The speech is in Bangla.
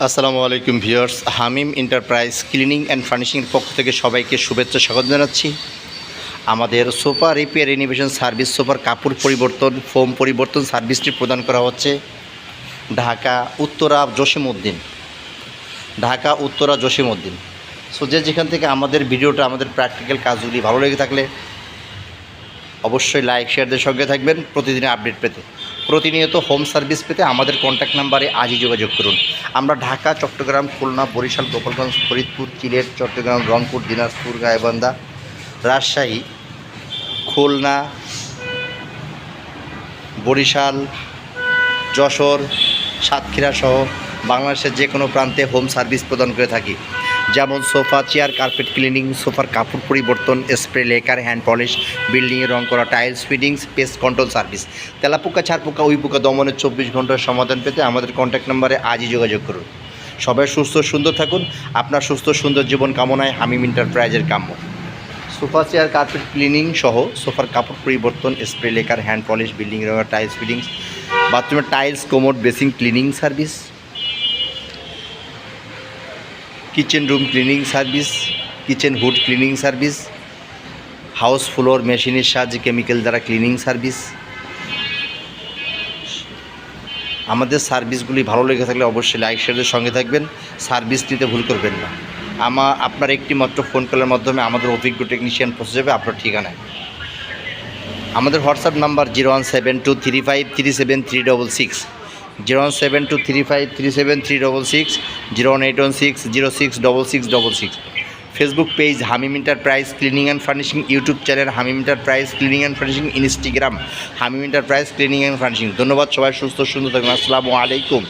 আসসালামু আলাইকুম viewers, Hamim enterprise cleaning and ফার্নিশিংয়ের পক্ষ থেকে সবাইকে শুভেচ্ছা স্বাগত জানাচ্ছি। আমাদের সোফা রিপেয়ার রিনোভেশন সার্ভিস, সোফার কাপড় পরিবর্তন, ফোম পরিবর্তন সার্ভিসটি প্রদান করা হচ্ছে ঢাকা উত্তরা জসিমউদ্দিন। সো যেখান থেকে আমাদের ভিডিওটা, আমাদের প্র্যাকটিক্যাল কাজগুলি ভালো লেগে থাকলে অবশ্যই লাইক শেয়ারদের সঙ্গে থাকবেন প্রতিদিনের আপডেট পেতে, প্রতিনিয়ত হোম সার্ভিস পেতে আমাদের কন্ট্যাক্ট নাম্বারে আজই যোগাযোগ করুন। আমরা ঢাকা, চট্টগ্রাম, খুলনা, বরিশাল, গোপালগঞ্জ, ফরিদপুর, সিলেট, চট্টগ্রাম, রংপুর, দিনাজপুর, গাইবান্ধা, রাজশাহী, খুলনা, বরিশাল, যশোর, সাতক্ষীরা সহ বাংলাদেশের যে কোনো প্রান্তে হোম সার্ভিস প্রদান করে থাকি। যেমন সোফা, চেয়ার, কার্পেট ক্লিনিং, সোফার কাপড় পরিবর্তন, স্প্রে, লেকার, হ্যান্ড পলিশ, বিল্ডিংয়ে রং করা, tiles fittings, pest control service. তেলাপোকা, ছারপোকা, উইপোকা দমনের 24 ঘন্টার সমাধান পেতে আমাদের কন্ট্যাক্ট নাম্বারে আজই যোগাযোগ করুন। সবাই সুস্থ সুন্দর থাকুন। আপনার সুস্থ সুন্দর জীবন কামনায় হামিম এন্টারপ্রাইজের কাম্য। সোফা, চেয়ার, কার্পেট ক্লিনিং সহ সোফার কাপড় পরিবর্তন, spray, lacquer, hand polish, building রং, টাইলস ফিটিংস, বাথরুমের tiles, commode, basin cleaning service, kitchen room cleaning service, kitchen hood cleaning service, house floor মেশিনের সাহায্যে কেমিক্যাল দ্বারা ক্লিনিং সার্ভিস। আমাদের সার্ভিসগুলি ভালো লেগে থাকলে অবশ্যই লাইক শেয়ারের সঙ্গে থাকবেন, সার্ভিস নিতে ভুল করবেন না। আপনার একটি মাত্র ফোন কলের মাধ্যমে আমাদের অভিজ্ঞ টেকনিশিয়ান পৌঁছে যাবে আপনার ঠিকানায়। আমাদের WhatsApp number 01723537366, 01723537366, 01816066666। Facebook page Hamim enterprise cleaning and furnishing, YouTube channel Hamim enterprise cleaning and furnishing, Instagram Hamim enterprise cleaning and furnishing. ধন্যবাদ, সবাই সুস্থ সুন্দর থাকুন। আসসালামু আলাইকুম।